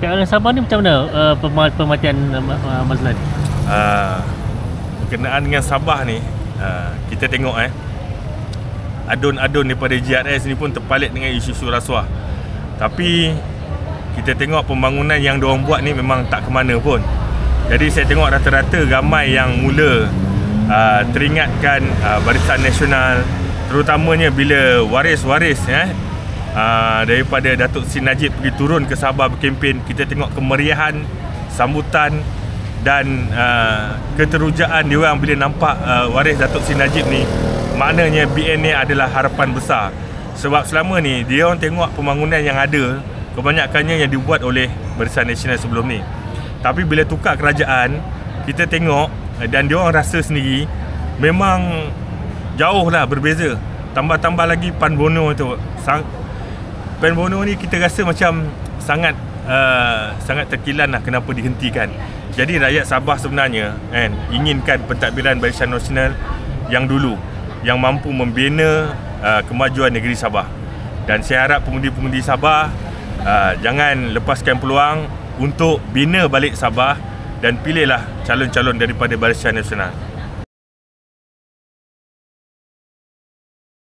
PRN Sabah ni macam mana pemerhatian Mazlan? Berkenaan dengan Sabah ni, kita tengok adun-adun daripada GRS ni pun terpalit dengan isu-isu rasuah. Tapi kita tengok pembangunan yang diorang buat ni memang tak ke mana pun. Jadi saya tengok rata-rata ramai yang mula teringatkan Barisan Nasional, terutamanya bila waris-waris daripada Datuk Seri Najib pergi turun ke Sabah berkempen. Kita tengok kemeriahan sambutan dan keterujaan diorang bila nampak waris Datuk Seri Najib ni. Maknanya BN ni adalah harapan besar. Sebab selama ni diorang tengok pembangunan yang ada kebanyakannya yang dibuat oleh Barisan Nasional sebelum ni. Tapi bila tukar kerajaan, kita tengok dan diorang rasa sendiri memang jauh lah berbeza. Tambah-tambah lagi Pan Bono tu. Pan Bono ni kita rasa macam sangat terkilan lah kenapa dihentikan. Jadi rakyat Sabah sebenarnya inginkan pentadbiran Barisan Nasional yang dulu, yang mampu membina kemajuan negeri Sabah. Dan saya harap pengundi-pengundi Sabah jangan lepaskan peluang untuk bina balik Sabah dan pilihlah calon-calon daripada Barisan Nasional.